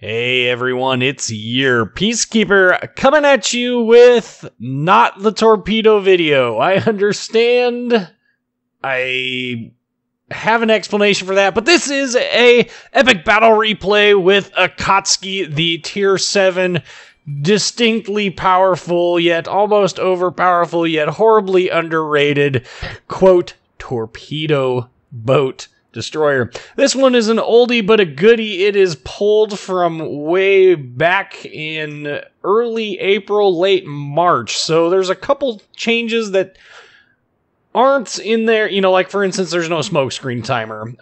Hey everyone, it's your Peacekeeper coming at you with not the torpedo video. I understand. I have an explanation for that, but this is a epic battle replay with Akatsuki, the tier 7, distinctly powerful, yet almost overpowerful, yet horribly underrated, quote, torpedo boat destroyer. This one is an oldie but a goodie. It is pulled from way back in early April, late March. So there's a couple changes that aren't in there. You know, like for instance, there's no smoke screen timer.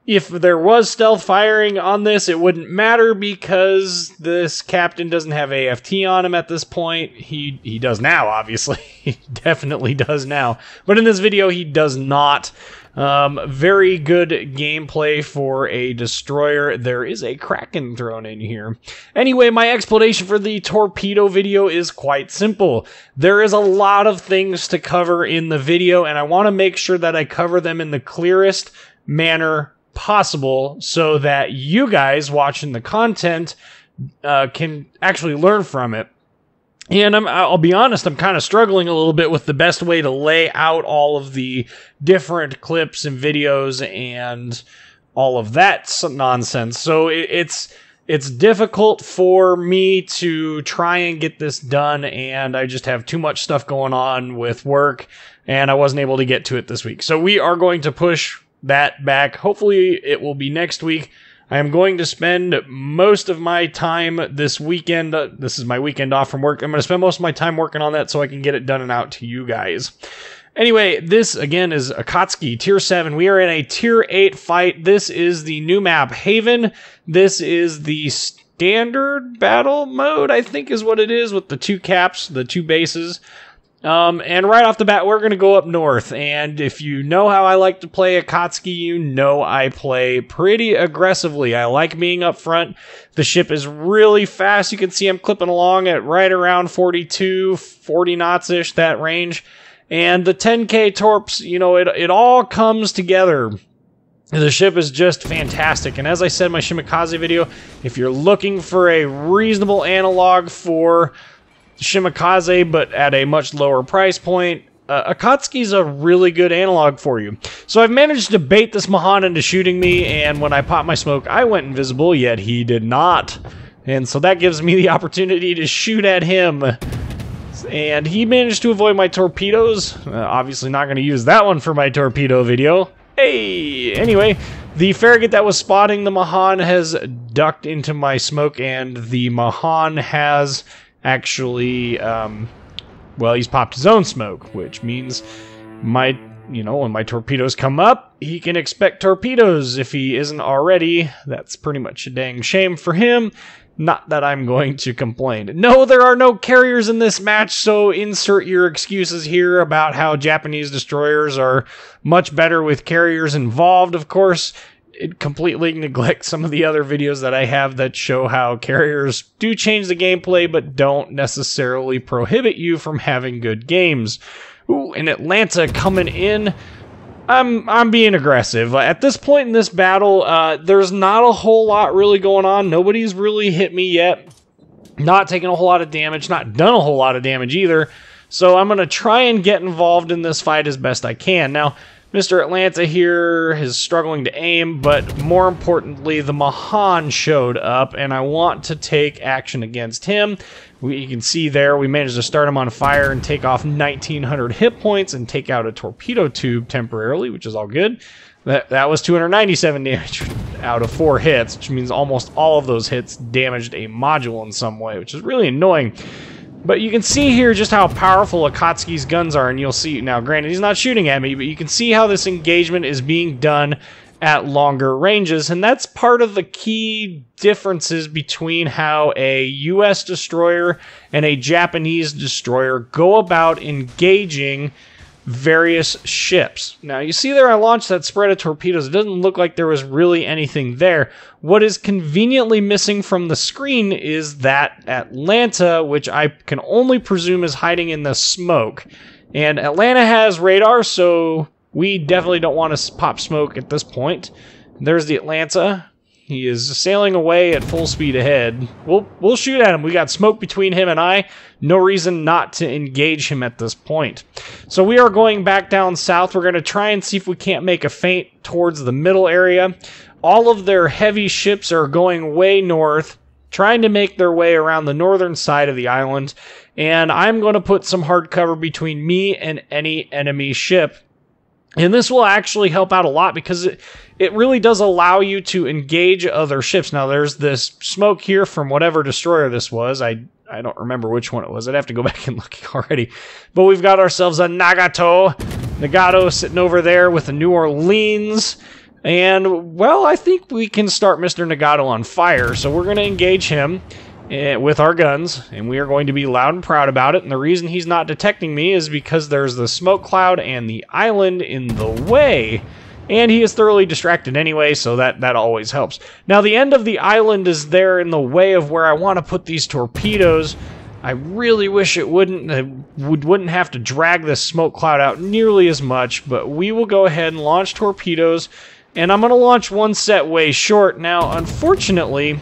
If there was stealth firing on this, it wouldn't matter because this captain doesn't have AFT on him at this point. He does now, obviously. He definitely does now. But in this video, he does not. Very good gameplay for a destroyer. There is a Kraken thrown in here. Anyway, my explanation for the torpedo video is quite simple. There is a lot of things to cover in the video, and I want to make sure that I cover them in the clearest manner possible so that you guys watching the content can actually learn from it. And I'll be honest, I'm kind of struggling a little bit with the best way to lay out all of the different clips and videos and all of that nonsense. So it's difficult for me to try and get this done, and I just have too much stuff going on with work, and I wasn't able to get to it this week. So we are going to push that back. Hopefully it will be next week. I am going to spend most of my time this weekend. This is my weekend off from work. I'm going to spend most of my time working on that so I can get it done and out to you guys. Anyway, this again is Akatsuki, tier 7. We are in a tier 8 fight. This is the new map, Haven. This is the standard battle mode, I think is what it is, with the 2 caps, the 2 bases. And right off the bat, we're going to go up north, and if you know how I like to play Akatsuki, you know I play pretty aggressively. I like being up front. The ship is really fast. You can see I'm clipping along at right around 42, 40 knots-ish, that range. And the 10K torps, you know, it all comes together. The ship is just fantastic, and as I said in my Shimakaze video, if you're looking for a reasonable analog for Shimakaze, but at a much lower price point, Akatsuki's a really good analog for you. So I've managed to bait this Mahan into shooting me, and when I popped my smoke, I went invisible, yet he did not. And so that gives me the opportunity to shoot at him. And he managed to avoid my torpedoes. Obviously not going to use that one for my torpedo video. Hey! Anyway, the Farragut that was spotting the Mahan has ducked into my smoke, and the Mahan has actually, well, he's popped his own smoke, which means when my torpedoes come up, he can expect torpedoes if he isn't already. That's pretty much a dang shame for him. Not that I'm going to complain. No, there are no carriers in this match, so insert your excuses here about how Japanese destroyers are much better with carriers involved. Of course, it completely neglects some of the other videos that I have that show how carriers do change the gameplay but don't necessarily prohibit you from having good games. Ooh, and Atlanta coming in. I'm being aggressive. At this point in this battle, there's not a whole lot really going on. Nobody's really hit me yet. Not taking a whole lot of damage, not done a whole lot of damage either. So I'm going to try and get involved in this fight as best I can. Now, Mr. Atlanta here is struggling to aim, but more importantly, the Mahan showed up, and I want to take action against him. You can see there, we managed to start him on fire and take off 1,900 hit points and take out a torpedo tube temporarily, which is all good. That was 297 damage out of 4 hits, which means almost all of those hits damaged a module in some way, which is really annoying. But you can see here just how powerful Akatsuki's guns are, and you'll see, now granted he's not shooting at me, but you can see how this engagement is being done at longer ranges, and that's part of the key differences between how a US destroyer and a Japanese destroyer go about engaging various ships. Now, you see there I launched that spread of torpedoes. It doesn't look like there was really anything there. What is conveniently missing from the screen is that Atlanta, which I can only presume is hiding in the smoke. And Atlanta has radar, so we definitely don't want to pop smoke at this point. There's the Atlanta. He is sailing away at full speed ahead. We'll shoot at him. We got smoke between him and I. No reason not to engage him at this point. So we are going back down south. We're going to try and see if we can't make a feint towards the middle area. All of their heavy ships are going way north, trying to make their way around the northern side of the island. And I'm going to put some hard cover between me and any enemy ship. And this will actually help out a lot because it really does allow you to engage other ships. Now, there's this smoke here from whatever destroyer this was. I don't remember which one it was. I'd have to go back and look already. But we've got ourselves a Nagato sitting over there with a New Orleans. And, well, I think we can start Mr. Nagato on fire. So we're going to engage him with our guns, and we are going to be loud and proud about it. And the reason he's not detecting me is because there's the smoke cloud and the island in the way, and he is thoroughly distracted anyway, so that always helps. Now, the end of the island is there in the way of where I want to put these torpedoes. I really wish it wouldn't have to drag this smoke cloud out nearly as much, but we will go ahead and launch torpedoes, and I'm going to launch one set way short. Now, unfortunately,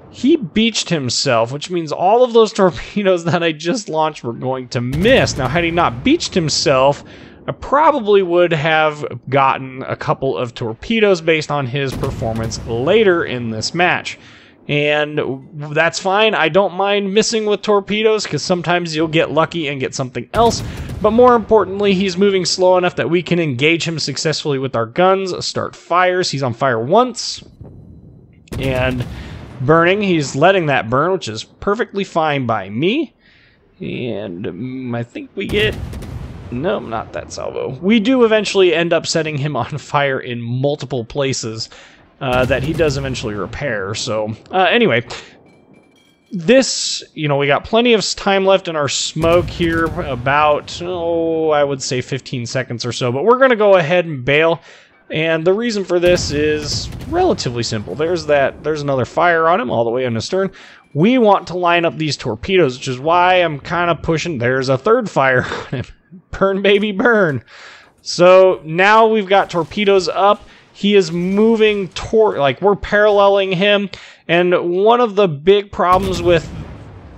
he beached himself, which means all of those torpedoes that I just launched were going to miss. Now, had he not beached himself, I probably would have gotten a couple of torpedoes based on his performance later in this match. And that's fine. I don't mind missing with torpedoes because sometimes you'll get lucky and get something else. But more importantly, he's moving slow enough that we can engage him successfully with our guns. Start fires. He's on fire once. And burning, he's letting that burn, which is perfectly fine by me. And I think we get... No, not that salvo. We do eventually end up setting him on fire in multiple places that he does eventually repair. So, anyway, this, we got plenty of time left in our smoke here, about, I would say 15 seconds or so. But we're going to go ahead and bail. And the reason for this is relatively simple. There's another fire on him all the way on the stern. We want to line up these torpedoes, which is why I'm kind of pushing. There's a third fire on him. Burn, baby, burn. So now we've got torpedoes up. He is moving toward, we're paralleling him. And one of the big problems with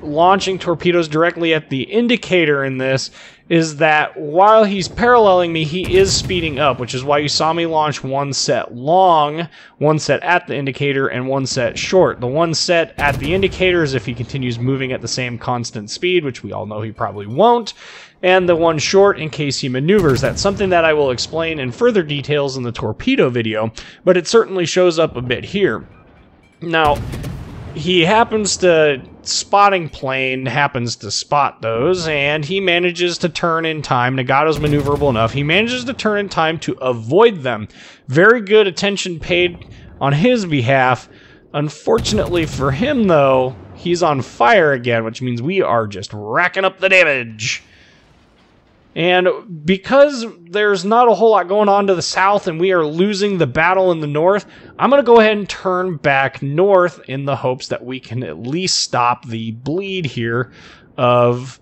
launching torpedoes directly at the indicator in this is that while he's paralleling me, he is speeding up, which is why you saw me launch one set long, one set at the indicator, and one set short. The one set at the indicator is if he continues moving at the same constant speed, which we all know he probably won't, and the one short in case he maneuvers. That's something that I will explain in further details in the torpedo video, but it certainly shows up a bit here. Now, spotting plane happens to spot those, and he manages to turn in time. Nagato's maneuverable enough. He manages to turn in time to avoid them. Very good attention paid on his behalf. Unfortunately for him, though, he's on fire again, which means we are just racking up the damage. And because there's not a whole lot going on to the south and we are losing the battle in the north, I'm going to go ahead and turn back north in the hopes that we can at least stop the bleed here of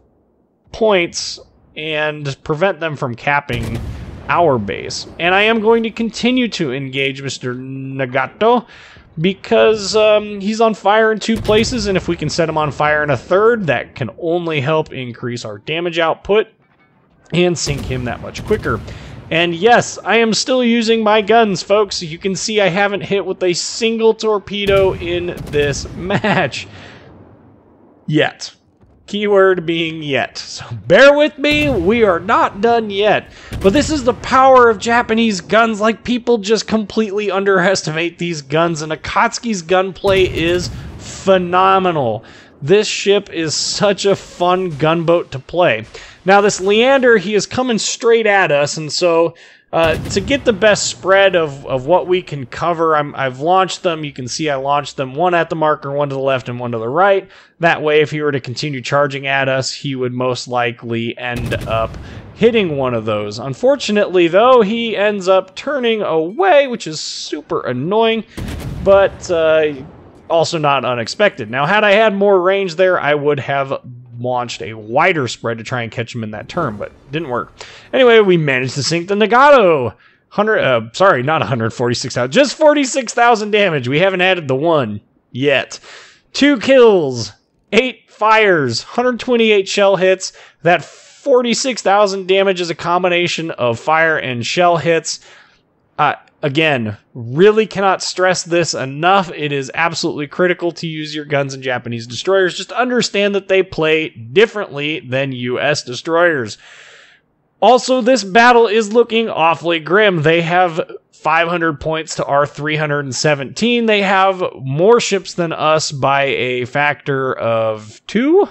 points and prevent them from capping our base. And I am going to continue to engage Mr. Nagato because he's on fire in two places, and if we can set him on fire in a third, that can only help increase our damage output and sink him that much quicker. And yes, I am still using my guns, folks. You can see I haven't hit with a single torpedo in this match. Yet. Keyword being yet. So bear with me, we are not done yet. But this is the power of Japanese guns. People just completely underestimate these guns, and Akatsuki's gunplay is phenomenal. This ship is such a fun gunboat to play. Now, this Leander, he is coming straight at us, and so to get the best spread of what we can cover, I've launched them. You can see I launched them, one at the marker, one to the left, and one to the right. That way, if he were to continue charging at us, he would most likely end up hitting one of those. Unfortunately, though, he ends up turning away, which is super annoying, but also not unexpected. Now, had I had more range there, I would have launched a wider spread to try and catch him in that turn, but didn't work. Anyway, we managed to sink the Nagato. Sorry, not 146,000. Just 46,000 damage. We haven't added the 1 yet. 2 kills, 8 fires, 128 shell hits. That 46,000 damage is a combination of fire and shell hits. Again, really cannot stress this enough. It is absolutely critical to use your guns in Japanese destroyers. Just understand that they play differently than US destroyers. Also, this battle is looking awfully grim. They have 500 points to our 317. They have more ships than us by a factor of 2.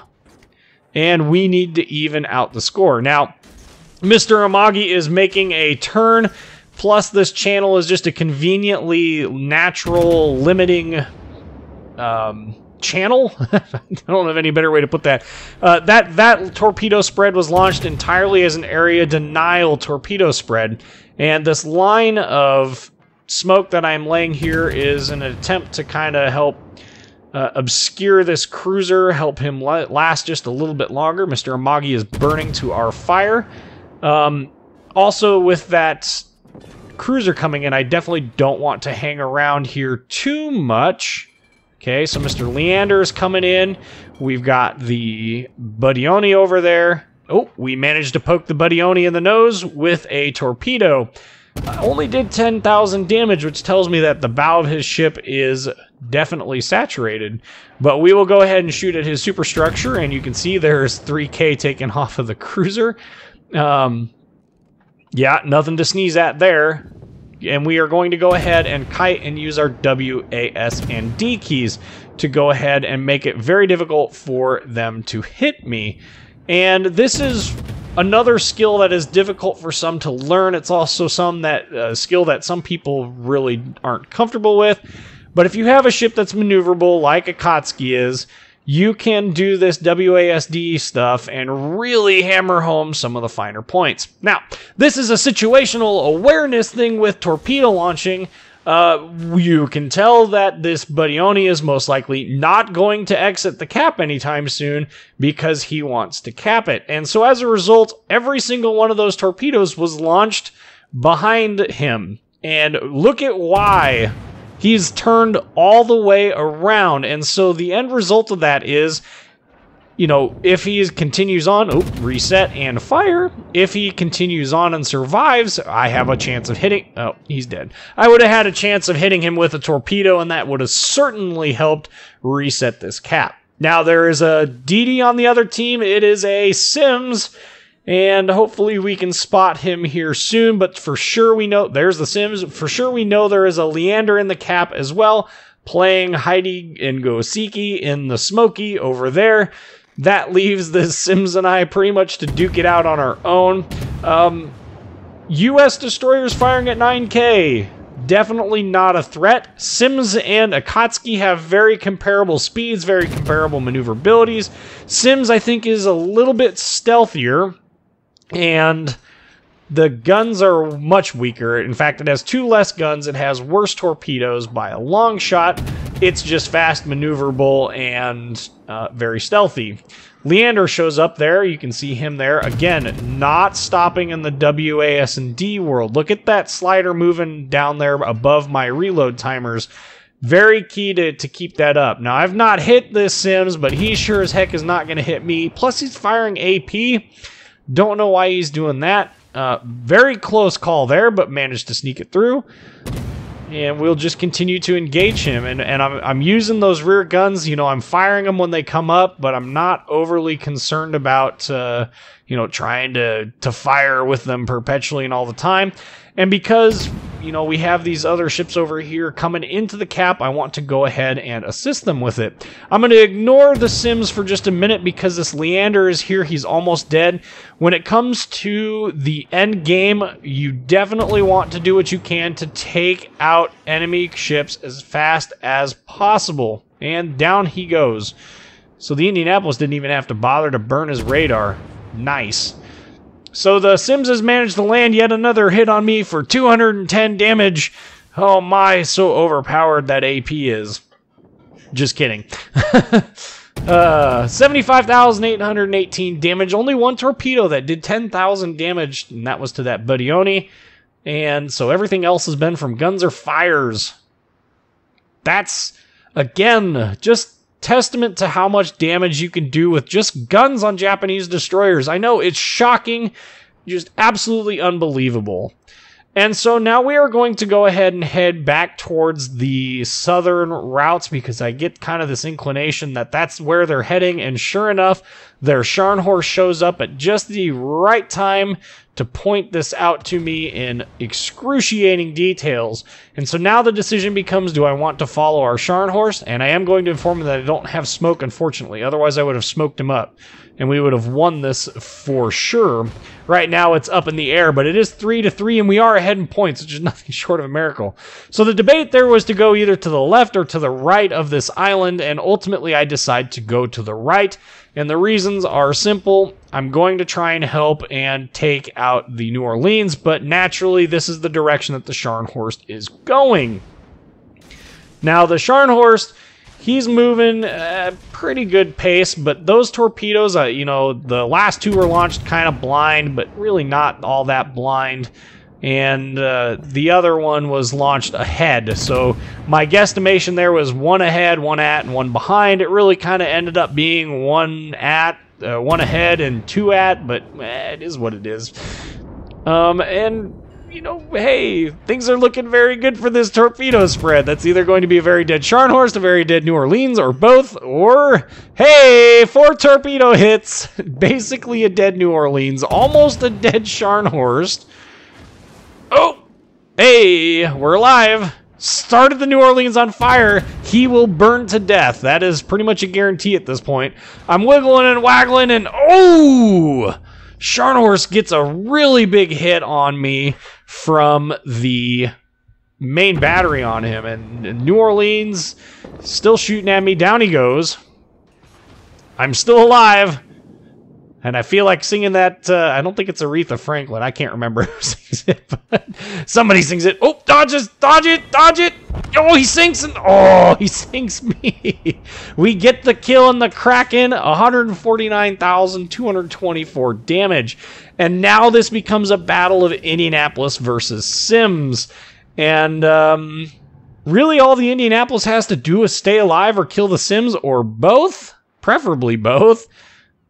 And we need to even out the score. Now, Mr. Amagi is making a turn. Plus, this channel is just a conveniently natural limiting channel. I don't have any better way to put that. That torpedo spread was launched entirely as an area denial torpedo spread. And this line of smoke that I'm laying here is an attempt to kind of help obscure this cruiser, help him last just a little bit longer. Mr. Amagi is burning to our fire. Also, with that cruiser coming in, I definitely don't want to hang around here too much. Okay, so Mr. Leander is coming in. We've got the Buddione over there. Oh, we managed to poke the Buddione in the nose with a torpedo. Only did 10,000 damage, which tells me that the bow of his ship is definitely saturated. But we will go ahead and shoot at his superstructure, and you can see there's 3K taken off of the cruiser. Yeah, nothing to sneeze at there. And we are going to go ahead and kite and use our W, A, S, and D keys to go ahead and make it very difficult for them to hit me. And this is another skill that is difficult for some to learn. It's also skill that some people really aren't comfortable with. But if you have a ship that's maneuverable like Akatsuki is, you can do this WASD stuff and really hammer home some of the finer points. Now, this is a situational awareness thing with torpedo launching. You can tell that this Buddione is most likely not going to exit the cap anytime soon because he wants to cap it. And so as a result, every single one of those torpedoes was launched behind him. And look at why. He's turned all the way around, and so the end result of that is, you know, if he continues on, reset and fire. If he continues on and survives, I have a chance of hitting, oh, he's dead. I would have had a chance of hitting him with a torpedo, and that would have certainly helped reset this cap. Now, there is a DD on the other team. It is a Sims, and hopefully we can spot him here soon, but for sure we know, there's the Sims, for sure we know there is a Leander in the cap as well, playing Heidi and Goseki in the Smoky over there. That leaves the Sims and I pretty much to duke it out on our own. US destroyers firing at 9K. Definitely not a threat. Sims and Akatsuki have very comparable speeds, very comparable maneuverabilities. Sims, I think, is a little bit stealthier, and the guns are much weaker. In fact, it has 2 less guns. It has worse torpedoes by a long shot. It's just fast, maneuverable, and very stealthy. Leander shows up there. You can see him there. Again, not stopping in the WAS&D world. Look at that slider moving down there above my reload timers. Very key to keep that up. Now, I've not hit this Sims, but he sure as heck is not going to hit me. Plus, he's firing AP. Don't know why he's doing that. Very close call there, but managed to sneak it through. And we'll just continue to engage him. And I'm using those rear guns. You know, I'm firing them when they come up, but I'm not overly concerned about, you know, trying to fire with them perpetually and all the time. And because, you know, we have these other ships over here coming into the cap, I want to go ahead and assist them with it. I'm going to ignore the Sims for just a minute because this Leander is here. He's almost dead. When it comes to the end game, you definitely want to do what you can to take out enemy ships as fast as possible. And down he goes. So the Indianapolis didn't even have to bother to burn his radar. Nice. So the Sims has managed to land yet another hit on me for 210 damage. Oh my, so overpowered that AP is. Just kidding. 75,818 damage. Only one torpedo that did 10,000 damage, and that was to that Buddione. And so everything else has been from guns or fires. That's, again, just testament to how much damage you can do with just guns on Japanese destroyers. I know, it's shocking, just absolutely unbelievable. And so now we are going to go ahead and head back towards the southern routes because I get kind of this inclination that that's where they're heading. And sure enough, their Scharnhorst shows up at just the right time to point this out to me in excruciating details. And so now the decision becomes, do I want to follow our Scharnhorst? And I am going to inform him that I don't have smoke, unfortunately. Otherwise, I would have smoked him up. And we would have won this for sure. Right now, it's up in the air, but it is 3-3, and we are ahead in points, which is nothing short of a miracle. So the debate there was to go either to the left or to the right of this island, and ultimately I decide to go to the right. And the reasons are simple. I'm going to try and help and take out the New Orleans, but naturally, this is the direction that the Scharnhorst is going. Now, the Scharnhorst, he's moving at pretty good pace, but those torpedoes, you know, the last two were launched kind of blind, but really not all that blind. And the other one was launched ahead. So my guesstimation there was one ahead, one at, and one behind. It really kind of ended up being one ahead and two at, but it is what it is. And you know, hey, things are looking very good for this torpedo spread. That's either going to be a very dead Scharnhorst, a very dead New Orleans, or both, or, hey, 4 torpedo hits. Basically a dead New Orleans, almost a dead Scharnhorst. Oh, hey, we're alive. Started the New Orleans on fire. He will burn to death. That is pretty much a guarantee at this point. I'm wiggling and waggling, and oh! Scharnhorst gets a really big hit on me from the main battery on him, and New Orleans still shooting at me. Down he goes. I'm still alive, and I feel like singing that. I don't think it's Aretha Franklin. I can't remember who sings it, but somebody sings it. Oh, dodge it, dodge it, dodge it. Oh, he sinks, and oh, he sinks me. We get the kill in the Kraken, 149,224 damage. And now this becomes a battle of Indianapolis versus Sims. And really all the Indianapolis has to do is stay alive or kill the Sims, or both, preferably both.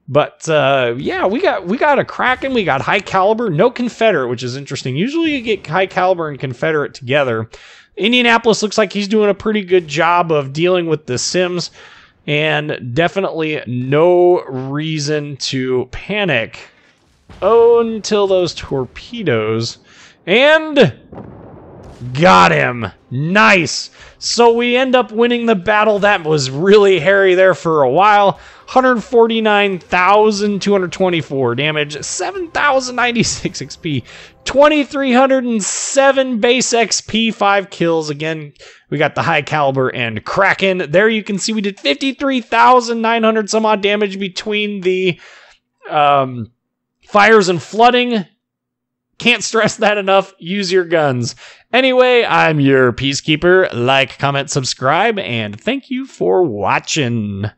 But yeah, we got a Kraken, we got high caliber, no Confederate, which is interesting. Usually you get high caliber and Confederate together. Indianapolis looks like he's doing a pretty good job of dealing with the Sims, and definitely no reason to panic. Oh, until those torpedoes. And got him. Nice. So we end up winning the battle. That was really hairy there for a while. 149,224 damage, 7,096 XP, 2,307 base XP, 5 kills. Again, we got the high caliber and Kraken. There you can see we did 53,900 some odd damage between the fires and flooding. Can't stress that enough. Use your guns. Anyway, I'm your Peacekeeper. Like, comment, subscribe, and thank you for watching.